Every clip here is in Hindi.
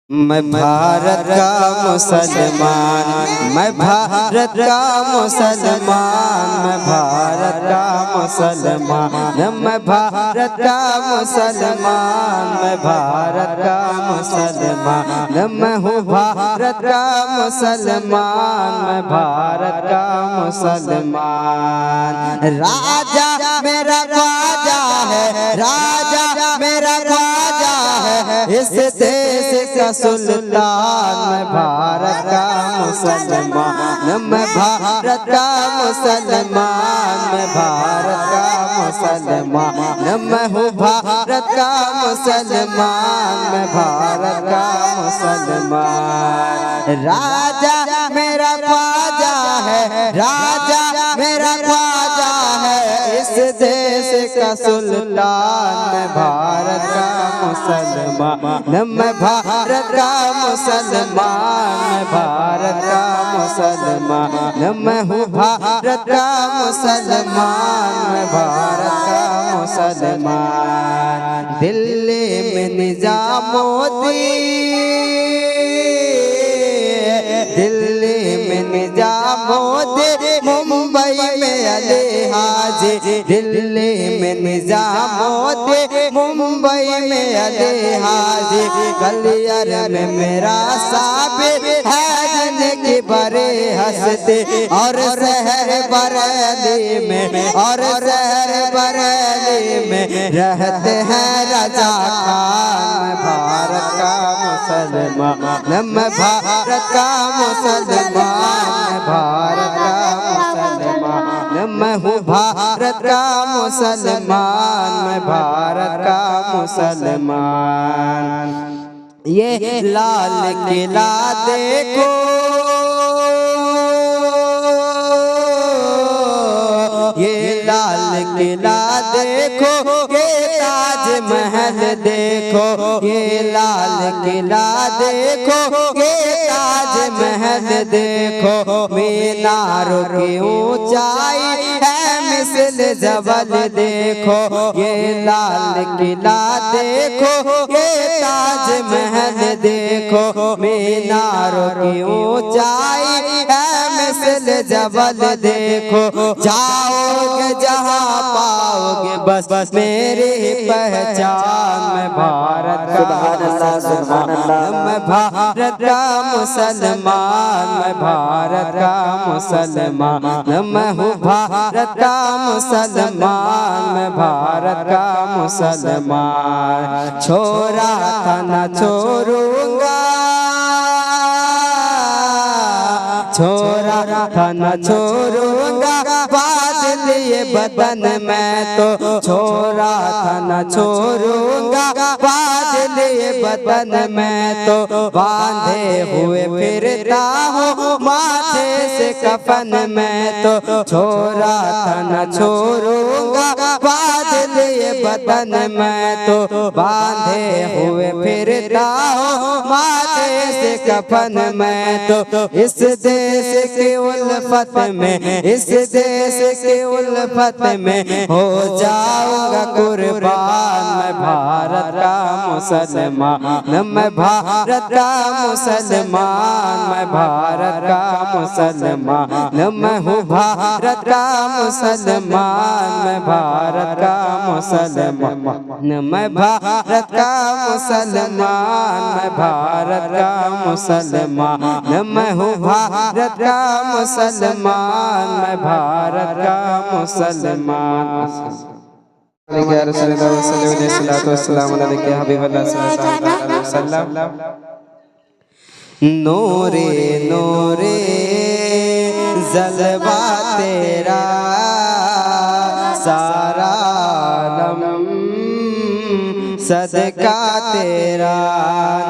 मैं भारत का मुसलमान, मैं भारत का मुसलमान, मैं भारत का मुसलमान, मैं भारत का मुसलमान, मैं भारत का मुसलमान, मैं हूँ भारत का मुसलमान, मैं भारत का मुसलमान। राजा मेरा ख्वाजा है, राजा मेरा ख्वाजा है, इस देश का सुल्तान। मैं भारत का मुसलमान, मैं भारत का मुसलमान, मैं भारत का मुसलमान, मैं हूँ भारत का मुसलमान, मैं भारत का मुसलमान। राजा मेरा ख्वाजा है, राजा मेरा ख्वाजा है, इस देश का सुल्तान। मैं भारत का मुसलमान, मैं भारत का मुसलमान, मैं भारत का मुसलमान, मैं हूँ भारत का मुसलमान, मैं भारत का मुसलमान। दिल्ली में निजामुद्दीन, दिल्ली में निजामुद्दीन, मुंबई में अली हाजी, दिल्ली में निजामुद्दीन, मुंबई में अली हाजी, गलियर में मेरा साबिर है जिनकी बड़े हंसते, और शहर बरेली में, और शहर बरेली में रहते हैं रजा खान। मैं भारत का मुसलमान, मैं भारत का मुसलमान, मैं भारत का मुसलमान, मैं हूँ भारत का मुसलमान, मैं भारत का मुसलमान। ये लाल किला देखो, ये लाल किला देखो, ये ताजमहल देखो, ये लाल किला देखो, ये ताजमहल देखो, मीनारों की ऊंचाई है मिसल जबल देखो, ये लाल किला देखो, ये ताजमहल देखो, मीनारों की ऊंचाई है मिसल जबल देखो। जाओगे जहाँ पाओगे बस बस मेरी पहचान। मैं भारत का मुसलमान, मैं भारत का मुसलमान, मैं भारत का मुसलमान, मैं हूँ भारत का मुसलमान, मैं भारत का मुसलमान। छोरा था न छोड़ूंगा, छोरा था न छोड़ूंगा, बादल ये बदन मैं तो छोरा था न छोड़ूंगा, बादल ये बदन मैं तो बांधे हुए फिरता हूँ माथे से कफन मैं तो छोरा था न छोड़ूंगा, बादल ये बदन मैं तो बांधे हुए फिरता हूँ माथे से कफन मैं तो। इस देश के उल्फत में, इस देश के उल्फत में हो जाऊंगा कुर्बान। मैं भारत का मुसलमान, मैं भारत का मुसलमान, मैं भारत का मुसलमान, मैं हूँ भारत का मुसलमान, मैं भारत का मुसलमान, मैं भारत का मुसलमान, मैं भारत का मुसलमान, मैं हूँ भारत का मुसलमान, मैं भारत का मुसलमान। नूरे नूरे जलवा तेरा सारा आलम सदका तेरा,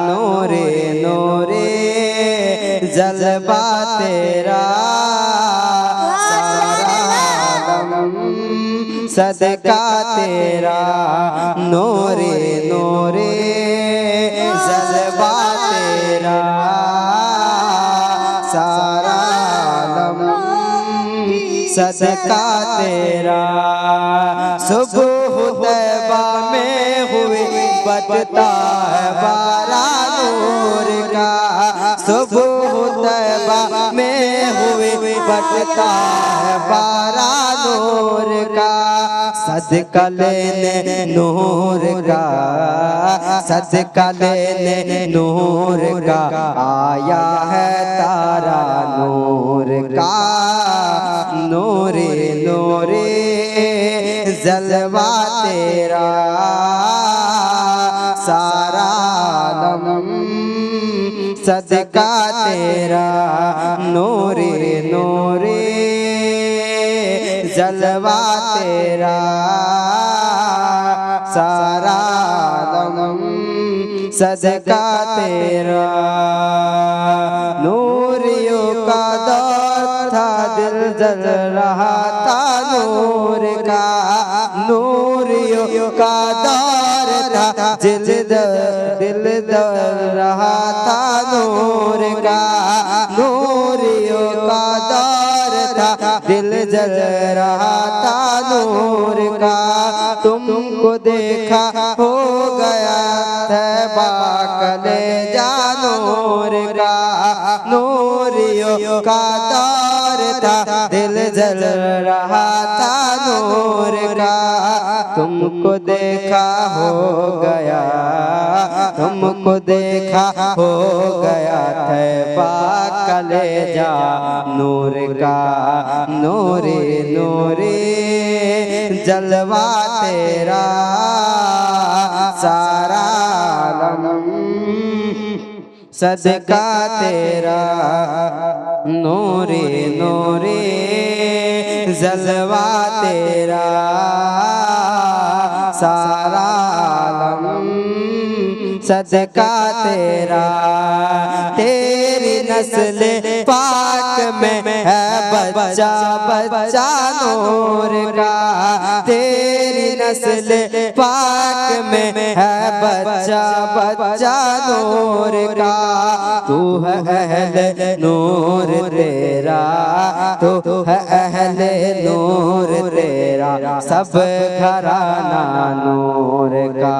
नूरे नूरे जलवा तेरा सारा आलम सदका तेरा, नूरे नूरे जलवा तेरा सारा आलम सदका तेरा। सुबह तैबा में हुई बजता है बारा नूर सुबह तैबा में हुए बटता है बारा नूर का, सदका लेने नूर का, सदका लेने नूर का, आया है तारा नूर का। नूरे नूरे जलवा तेरा सारा आलम सदका तेरा। नूरे नूरे जलवा तेरा सारा आलम सदका तेरा। नूरियों का दौर था दिल जल रहा था नूर का, नूरियों का दौर था दिल जल रहा था नूर का, नूरियों का दौर था दिल जल रहा था नूर का। तुमको देखा हो गया तैबा कलेजा नूर का, नूरियों का दौर था दिल जल रहा था नूर का। तुमको देखा हो गया, तुमको देखा हो गया तैबा कलेजा नूर का। नूरे नूरे जलवा तेरा सारा आलम सदका तेरा। नूरे नूरे जलवा तेरा सारा आलम सदका तेरा। तेरी नस्ल पाक में है बच्चा बच्चा नूर का, तेरी नस्ल पाक में है बच्चा बच्चा नूर का। तू है अहले नूर तेरा, तू है अहले नूर तेरा, सब घराना नूर का।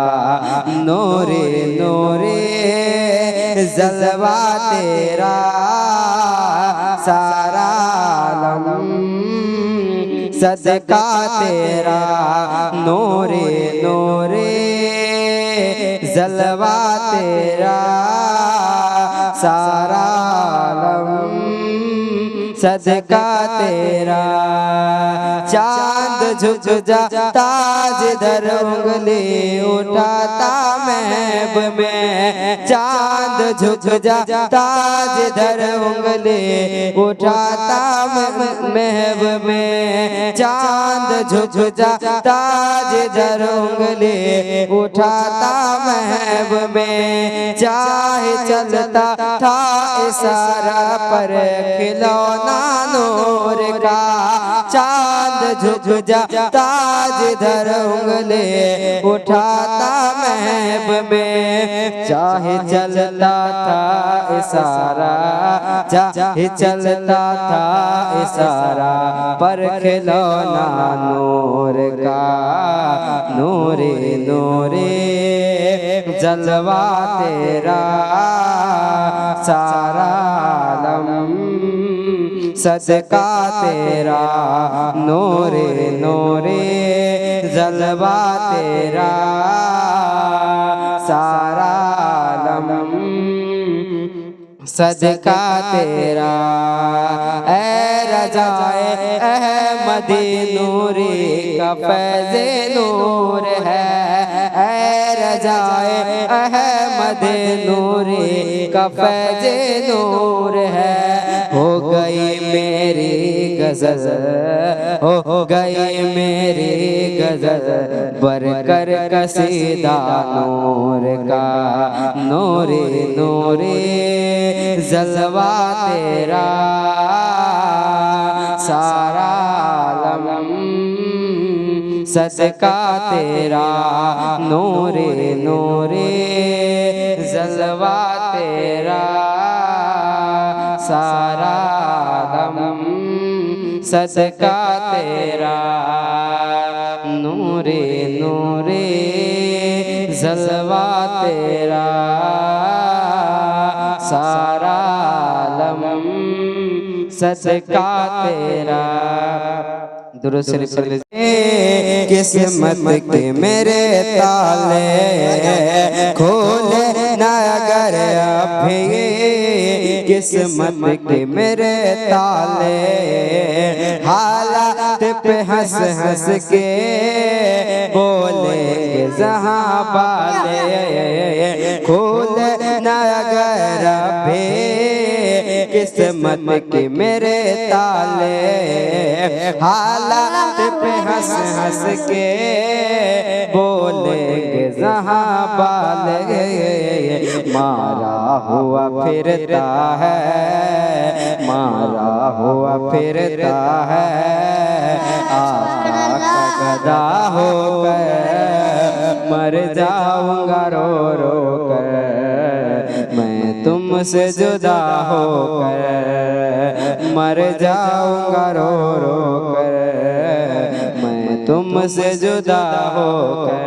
नूरे नूरे जलवा तेरा सारा आलम सदका तेरा। नूरे नूरे जलवा तेरा सारा आलम सदका तेरा। चांद झुक जाता जिधर उंगली उठाता महब में, चांद झुक जाता जिधर उंगली उठाता महब में, चांद झुक जाता जिधर उंगली उठाता महब में। चाहे चलता था इशारा पर खिलौना नूर का, चांद झुक जाता जिधर उंगली उठाता महब में। चाहे चलता था इशारा, चाहे चलता था इशारा पर खिलौना नूर का। नूरे नूरे जलवा तेरा सारा आलम सदका तेरा। नूरे नूरे जलवा तेरा सारा आलम सदका तेरा। ऐ रज़ाए अहमदी नूरी का फैज़े नूर है, ऐ रज़ाए अहमद नूरी का फैज़े नूर है। हो गई मेरी गज़ल, हो गई मेरी गज़ल बरकर कसीदा नूर का। नूरे नूरे जलवा तेरा सारा आलम सदका तेरा। नूरे नूरे जलवा तेरा सारा आलम सदका तेरा। नूरे नूरे जलवा तेरा सारा सदका तेरा। दुरूद शरीफ पढ़ लीजिए। किस्मत के मेरे ताले खोले ना अगर अभी, किस्मत के मेरे ताले हालात पे हंस हंस के बोलेंगे जहां वाले, खोले ना अगर अभी किस्मत के मेरे ताले हालात पे हंस हंस के बोलेंगे जहां वाले। मारा हुआ फिरता है, मारा हुआ फिरता है, आका का गदा होकर मर जाऊंगा रो रो कर, मैं तुमसे जुदा होकर मर जाऊंगा रो रो कर, मैं तुमसे जुदा होकर।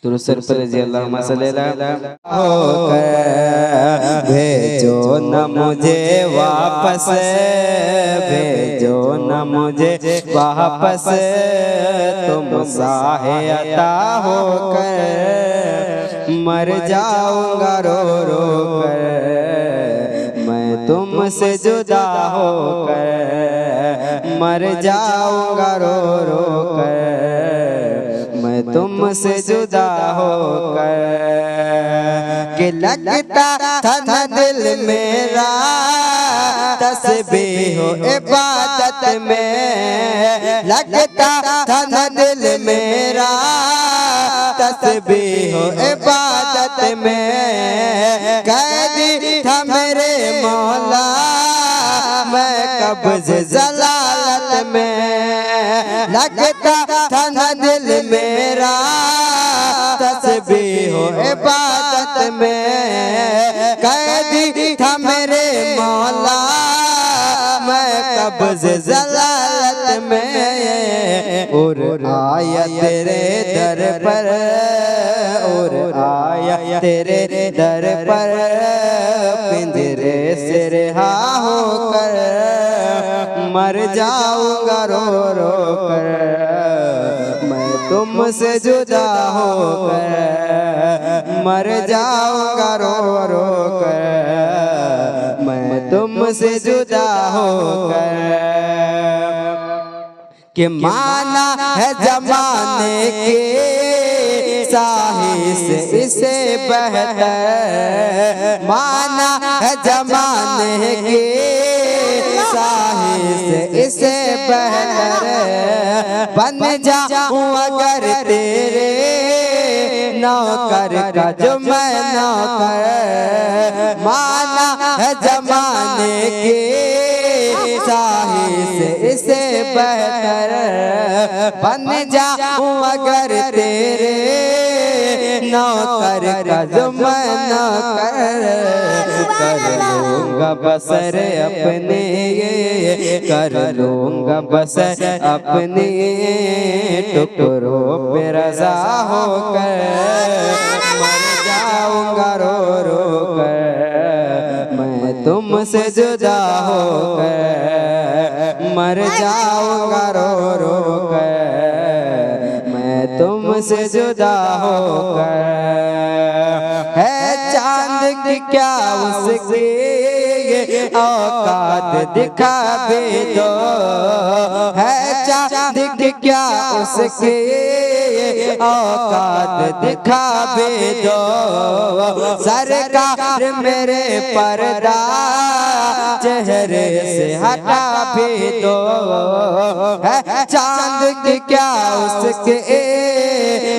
दुरूद शरीफ पढ़ लीजिए। अल्लाहुम्मा सल्ली अला होकर भेजो न मुझे वापस, भेजो न मुझे वापस, तुम साहे अता होकर मर जाऊंगा रो रो कर, मैं तुमसे जुदा होकर मर जाऊंगा रो रो कर, मैं तुमसे जुदा होकर। कि लगता था न दिल मेरा तस्बीह हो इबादत में, लगता था न दिल मेरा तस्बीह हो इबादत में, कैदी था मेरे मौला मैं कब्ज़ ज़लालत में, लगता था न दिल मेरा तस्बीह हो इबादत में, कैदी था मेरे मौला मैं कब्ज़ ज़लालत में। और आया तेरे दर पर, और आया तेरे दर पर, पिंजरे से रिहा होकर मर जाऊंगा रो रो कर, मैं तुमसे जुदा होकर मर जाऊंगा रो रो कर, मैं तुमसे जुदा होकर। कि माना है जमाने के साही से इसे बेहतर, माना है जमाने के साही से इसे बेहतर, बन जाऊं अगर तेरे नौकर का जो मैं नौकर, माना है जमाने के साही से इसे बेहतर, बन जाऊं अगर तेरे नौकर का जो मैं नौकर, कर लूंगा बसर अपने, कर लूंगा बसर अपने टुकड़ों पे रज़ा होकर मर जाऊंगा रो रो कर, मैं तुमसे जुदा होकर मर जाऊंगा रो रो कर, मैं तुमसे जुदा होकर। है चांद की क्या उसकी औकात दिखा भी दो, है चांद की क्या उसकी औकात दिखा भी दो, सरकार मेरे पर्दा चेहरे से हटा भी दो, है चांद की क्या उसके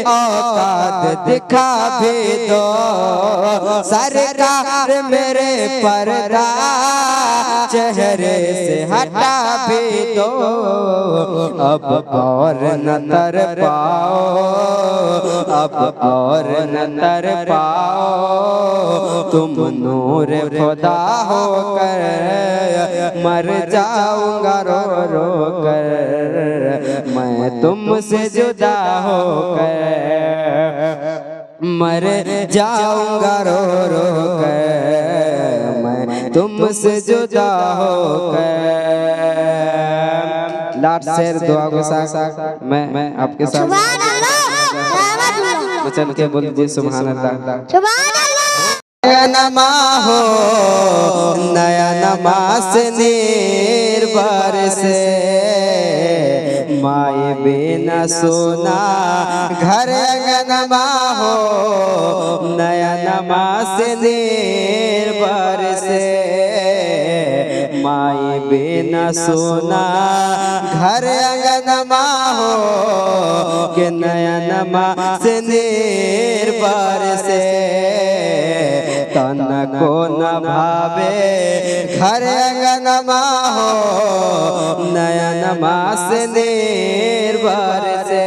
औकात दिखा भी दो, सरकार मेरे पर्दा चेहरे से हटा भी दो। अब और न तर पाओ, अब और न तर पाओ, तुम नूर खुदा होकर मर जाऊंगा रो रो कर, मैं तुमसे जुदा होकर मर जाऊंगा रो रो कर, तुमसे जुदा हो गए। लास्ट शेर दुआ के साथ मैं आपके साथ चल के बोल दीजिए सुभान अल्लाह। नया नमा हो नया नमा से निर्भर से माए बिना सोना घर अंगनमा हो नया नमा से निर्भर से माए बिना सोना घर अंगनमा हो के नया नमा से निर्भर से तन को न भावे घर अंगनमा हो नयनमा से निर्भर से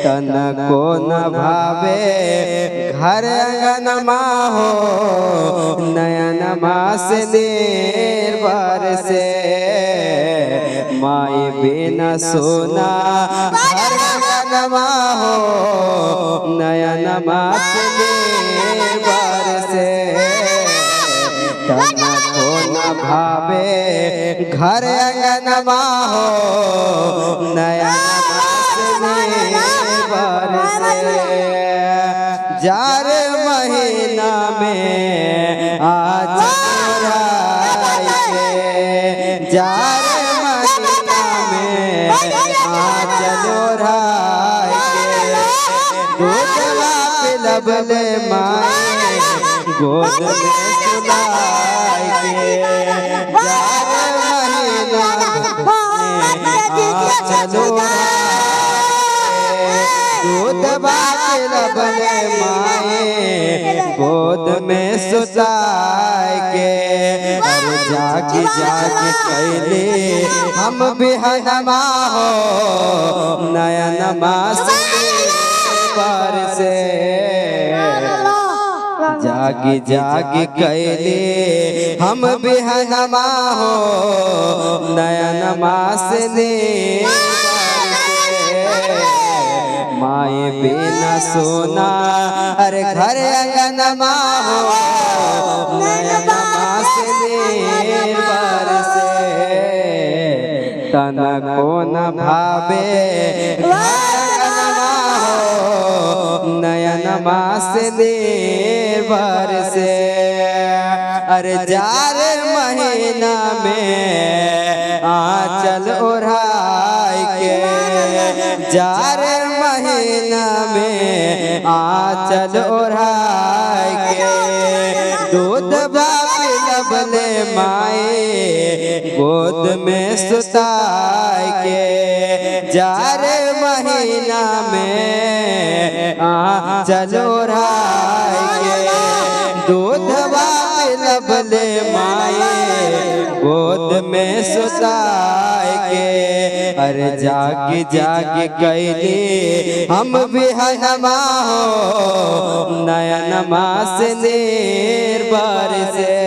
तन को न भावे घर अंगनमा हो नयनमा से निर्भर से माए बिना सोना घर अंगनमा हो नयनमा से निर्भर से तन को न भावे घर अंगनमा हो नयनमा से निर्भर से जार महीना में आज जार महीना में आज दूधवा पिलबले माए गोद में सुलाए के जार महीना चलो दूधवा पिलबले माए गोद में सुलाए के जागी जागी कैले हम बिहनमा हो नयनमा से पर से जागी जागी कैले हम बिहनमा हो नयनमा से माए बिना सोना अरे घर अंगनमा हो नयनमा से निर्भर से तन को न भावे नयनमा से निर्भर से अरे जार महीना में आंचल ओढ़ाई के जार महीना में आंचल ओढ़ाई के दूध पिलबले माए गोद में सुताई के जार महीना में आंचल ओढ़ाई के दूधवा पिलबले माए गोद में सुताई के अरे जागी जागी कैली हम बिहनमा हो नयनमा से निर्भर से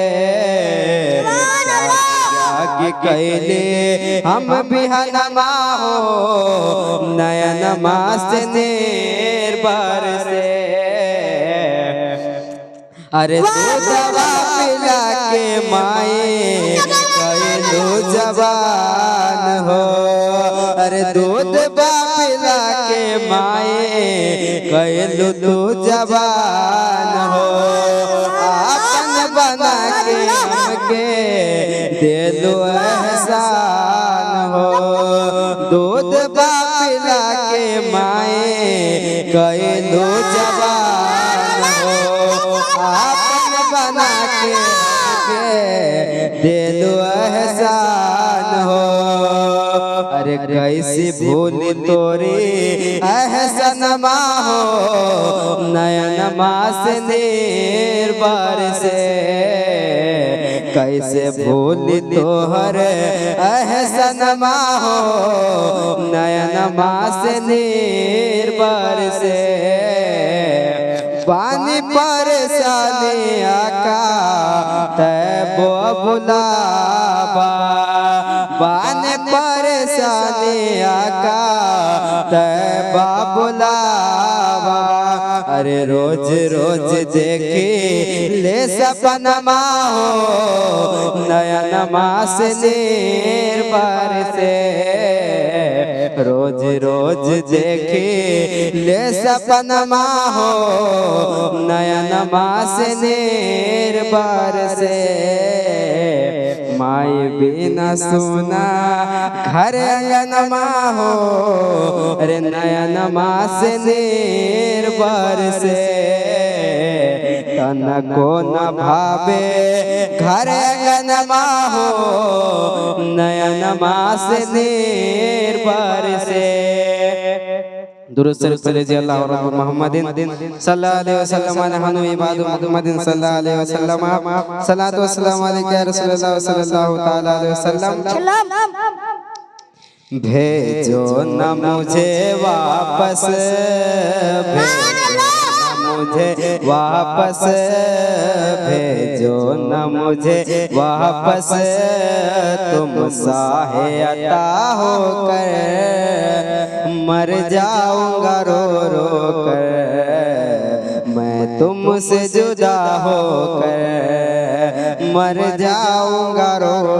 जागी कैली हम बिहनमा हो नयनमा से निर्भर से अरे दूधवा पिला के माए कैलू जवान हो अरे दूध पिला के माए कैलू तू जवान हो आपन बना के हमके दिलु एहसान हो दूध पिला के माए कैलू जवान हो आपन बना के दिलु एहसान हो अरे कैसी भूल तोरी एहसनमा हो नयनमा से निर्भर से कैसे भूल तोहर एहसनमा हो नयनमा से निर्भर से पानी परेशानी आका तैबो बुलावा पानी परेशानी आका तैबा बुलावा अरे रोज रोज देखी ले सपनमा हो नयनमा से निर्भर से रोज रोज देखी ले सपनमा हो नयनमा से निर्भर से माई बिना सुना घर अंगनमा हो अरे नयनमा से निर्भर से तन को न भावे घर अंगनमा हो नयनमा से निर्भर से दुरुस्त शरीफ जी अल्लाह और मोहम्मदिन सल्लल्लाहु अलैहि वसल्लम नहनु इबादु मुहम्मदिन सल्लल्लाहु अलैहि वसल्लम सलातु वस्सलाम अलैका या रसूलल्लाह सल्लल्लाहु ताला अलैहि वसल्लम भेजो न मुझे वापस मुझे वापस भेजो न मुझे वापस तुम साहे अता होकर मर जाऊंगा रो रो कर मैं तुमसे जुदा होकर मर जाऊंगा रो रो